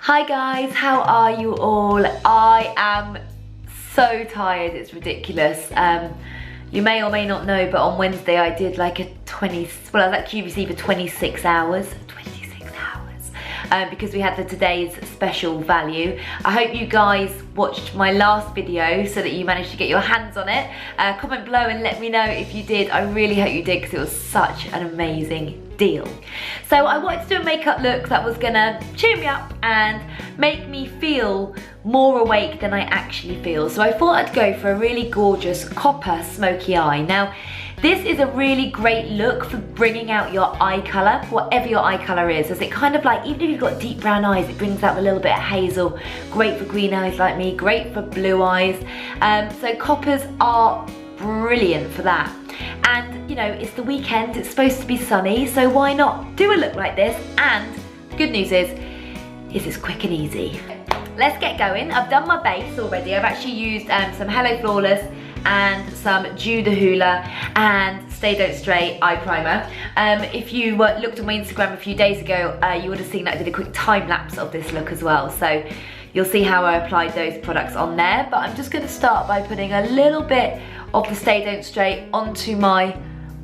Hi guys, how are you all? I am so tired, it's ridiculous. You may or may not know, but on Wednesday I did like I was at QVC for 26 hours. Because we had the today's special value. I hope you guys watched my last video so that you managed to get your hands on it. Comment below and let me know if you did. I really hope you did because it was such an amazing deal. So I wanted to do a makeup look that was gonna cheer me up and make me feel more awake than I actually feel. So I thought I'd go for a really gorgeous copper smoky eye. Now, this is a really great look for bringing out your eye colour, whatever your eye colour is, as it kind of like, even if you've got deep brown eyes, it brings out a little bit of hazel. Great for green eyes like me, great for blue eyes. So coppers are brilliant for that. And you know, it's the weekend, it's supposed to be sunny, so why not do a look like this? And the good news is it's quick and easy. Let's get going. I've done my base already. I've actually used some Hello Flawless and some Dew the Hoola and Stay Don't Stray eye primer. If you looked at my Instagram a few days ago, you would have seen that I did a quick time lapse of this look as well. So you'll see how I applied those products on there. But I'm just going to start by putting a little bit of the Stay Don't Stray onto my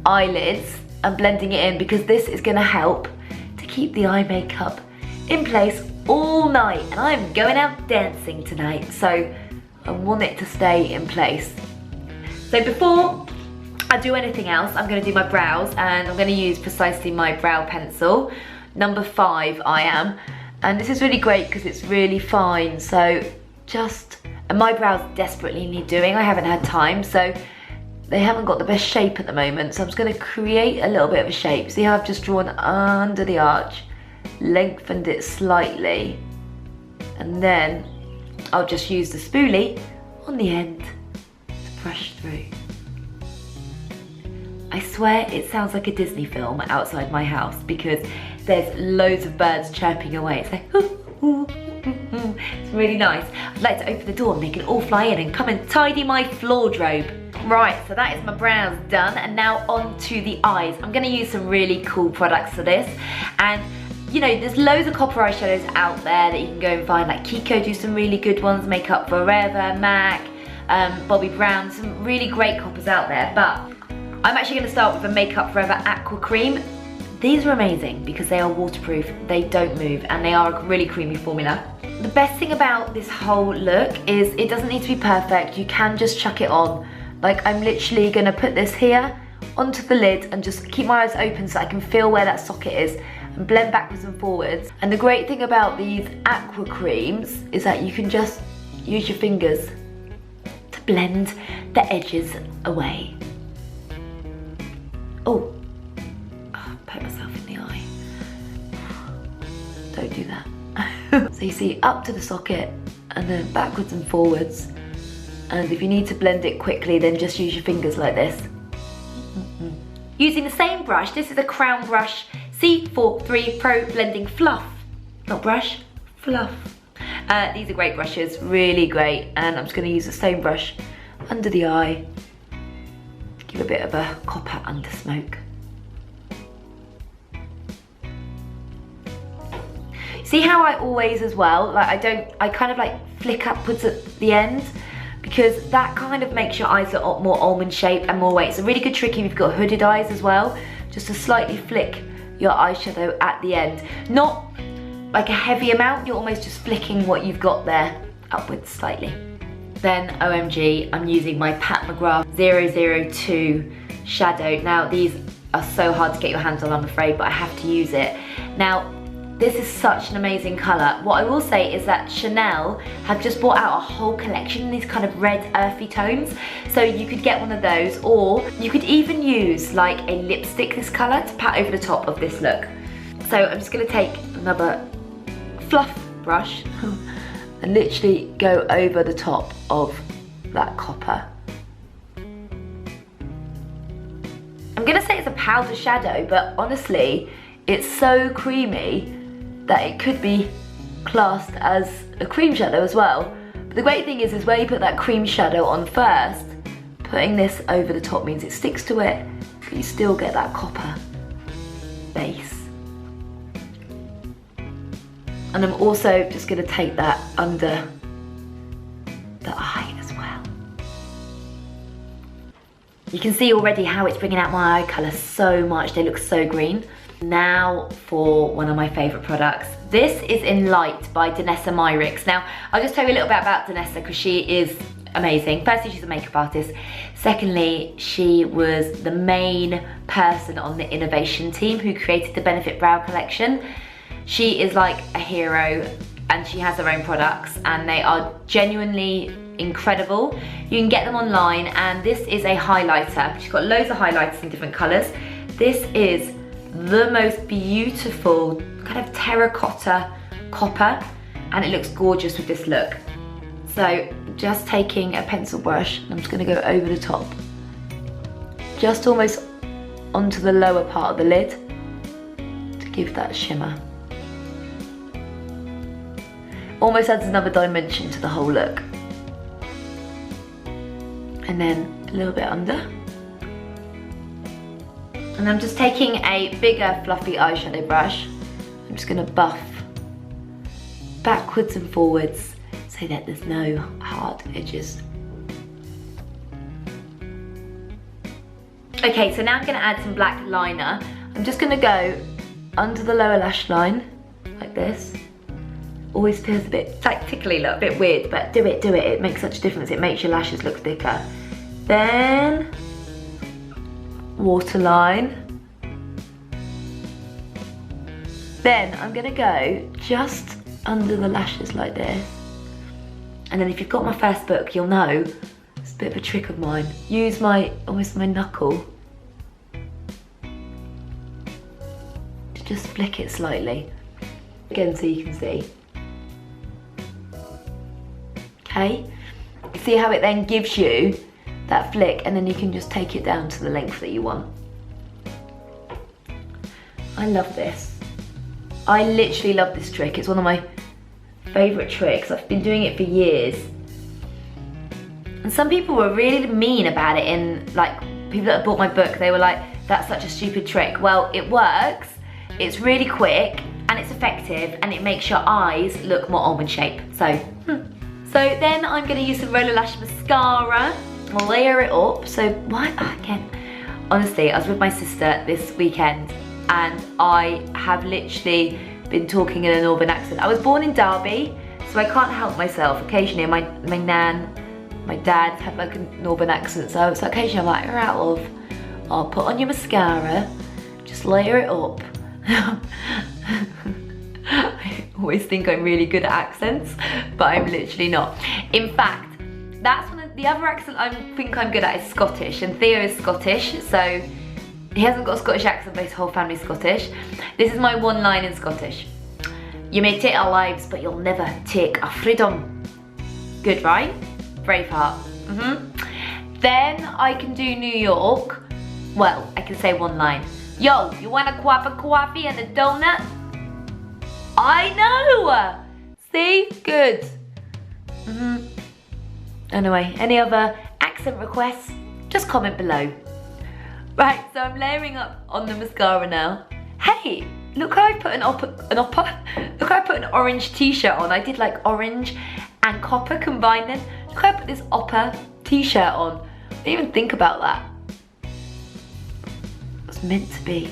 eyelids and blending it in, because this is going to help to keep the eye makeup in place all night. And I'm going out dancing tonight, so I want it to stay in place. So before I do anything else, I'm going to do my brows, and I'm going to use precisely my brow pencil, number 5 I am. And this is really great because it's really fine, so and my brows desperately need doing. I haven't had time, so they haven't got the best shape at the moment, so I'm just going to create a little bit of a shape. See how I've just drawn under the arch, lengthened it slightly, and then I'll just use the spoolie on the end to brush through. I swear it sounds like a Disney film outside my house because there's loads of birds chirping away. It's like, hoo, hoo, hoo, hoo. It's really nice. I'd like to open the door and make it all fly in and come and tidy my wardrobe. Right, so that is my brows done, and now on to the eyes. I'm going to use some really cool products for this, and you know, there's loads of copper eyeshadows out there that you can go and find, like Kiko do some really good ones, Makeup Forever, MAC, Bobbi Brown, some really great coppers out there, but I'm actually going to start with a Makeup Forever Aqua Cream. These are amazing because they are waterproof, they don't move, and they are a really creamy formula. The best thing about this whole look is it doesn't need to be perfect, you can just chuck it on. Like, I'm literally going to put this here onto the lid and just keep my eyes open so I can feel where that socket is and blend backwards and forwards. And the great thing about these aqua creams is that you can just use your fingers to blend the edges away. Oh, poke myself in the eye. Don't do that. So you see, up to the socket and then backwards and forwards. And if you need to blend it quickly, then just use your fingers like this. Using the same brush, this is a Crown Brush C43 Pro Blending Fluff. Not brush, fluff. These are great brushes, really great. And I'm just going to use the same brush under the eye. Give a bit of a copper under smoke. See how I always as well, like I kind of like flick upwards at the end, because that kind of makes your eyes look more almond shaped and more weight. It's a really good trick if you've got hooded eyes as well, just to slightly flick your eyeshadow at the end. Not like a heavy amount, you're almost just flicking what you've got there upwards slightly. Then OMG, I'm using my Pat McGrath 002 shadow. Now these are so hard to get your hands on, I'm afraid, but I have to use it. Now, this is such an amazing colour. What I will say is that Chanel have just brought out a whole collection in these kind of red earthy tones. So you could get one of those, or you could even use like a lipstick this colour to pat over the top of this look. So I'm just going to take another fluff brush and literally go over the top of that copper. I'm going to say it's a powder shadow, but honestly, it's so creamy that it could be classed as a cream shadow as well. But the great thing is where you put that cream shadow on first, putting this over the top means it sticks to it, but you still get that copper base. And I'm also just gonna take that under the eye as well. You can see already how it's bringing out my eye colour so much. They look so green. Now for one of my favourite products. This is Enlight by Danessa Myricks. Now, I'll just tell you a little bit about Danessa because she is amazing. Firstly, she's a makeup artist. Secondly, she was the main person on the innovation team who created the Benefit Brow Collection. She is like a hero and she has her own products and they are genuinely incredible. You can get them online and this is a highlighter. She's got loads of highlighters in different colours. This is the most beautiful kind of terracotta copper and it looks gorgeous with this look. So just taking a pencil brush, I'm just going to go over the top, just almost onto the lower part of the lid to give that shimmer. Almost adds another dimension to the whole look. And then a little bit under. And I'm just taking a bigger fluffy eyeshadow brush. I'm just going to buff backwards and forwards so that there's no hard edges. Okay, so now I'm going to add some black liner. I'm just going to go under the lower lash line, like this. Always feels a bit like tickly, look, a bit weird, but do it. It makes such a difference. It makes your lashes look thicker. Then waterline. Then I'm gonna go just under the lashes like this. And then if you've got my first book, you'll know it's a bit of a trick of mine. Use almost my knuckle to just flick it slightly. Again, so you can see. Okay, see how it then gives you that flick and then you can just take it down to the length that you want. I love this. I literally love this trick. It's one of my favourite tricks. I've been doing it for years. And some people were really mean about it in, like, people that have bought my book, they were like, that's such a stupid trick. Well, it works, it's really quick, and it's effective, and it makes your eyes look more almond shaped. So then I'm gonna use some Roller Lash mascara, layer it up. So why, again, honestly, I was with my sister this weekend and I have literally been talking in a northern accent. I was born in Derby, so I can't help myself. Occasionally my nan, my dad have like a northern accent, so occasionally I'm like, I'll put on your mascara, just layer it up. I always think I'm really good at accents, but I'm literally not. In fact, that's one of the other accent I think I'm good at is Scottish, and Theo is Scottish, so he hasn't got a Scottish accent, but his whole family's Scottish. This is my one line in Scottish. You may take our lives, but you'll never take our freedom. Good, right? Braveheart. Then I can do New York. Well, I can say one line. Yo, you want a cup of coffee and a donut? I know! See? Good. Anyway, any other accent requests? Just comment below. Right, so I'm layering up on the mascara now. Hey, look how I put look how I put an orange t-shirt on. I did like orange and copper combined then. Look how I put this oppa t-shirt on. I didn't even think about that. It was meant to be.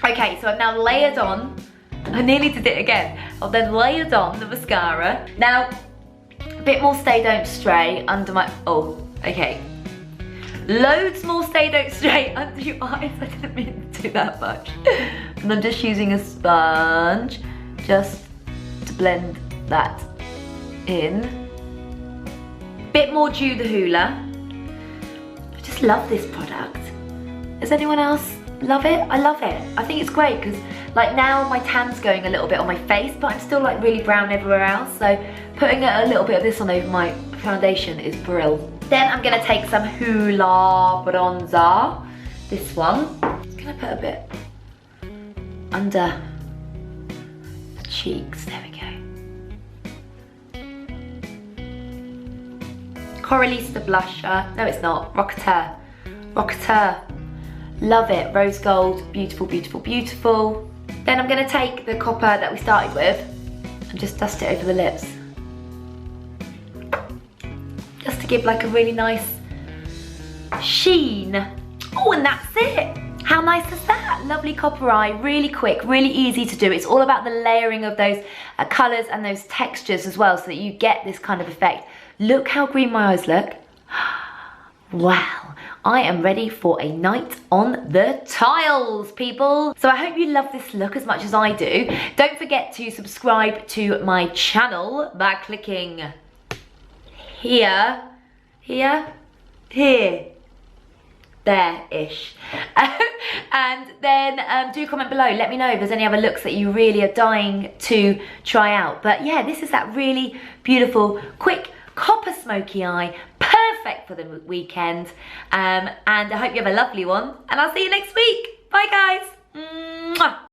Okay, so I've now layered on. I nearly did it again. I've then layered on the mascara. Now, a bit more Stay Don't Stray under my, okay. Loads more Stay Don't Stray under your eyes. I didn't mean to do that much. And I'm just using a sponge just to blend that in. Bit more Dew the Hoola. I just love this product. Does anyone else love it? I love it. I think it's great because like now my tan's going a little bit on my face, but I'm still like really brown everywhere else. So putting a little bit of this on over my foundation is brilliant. Then I'm gonna take some Hoola bronzer. This one. I'm gonna put a bit under the cheeks. There we go. Coralista blusher. No, it's not. Rocketeer. Rocketeer. Love it. Rose gold. Beautiful, beautiful, beautiful. Then I'm gonna take the copper that we started with and just dust it over the lips. Just to give like a really nice sheen. Oh, and that's it. How nice is that? Lovely copper eye, really quick, really easy to do. It's all about the layering of those colours and those textures as well, so that you get this kind of effect. Look how green my eyes look. Wow, I am ready for a night on the tiles, people. So I hope you love this look as much as I do. Don't forget to subscribe to my channel by clicking here, there-ish. And then do comment below, let me know if there's any other looks that you really are dying to try out. But yeah, this is that really beautiful, quick copper smoky eye, perfect for the weekend. And I hope you have a lovely one, and I'll see you next week. Bye guys. Mwah.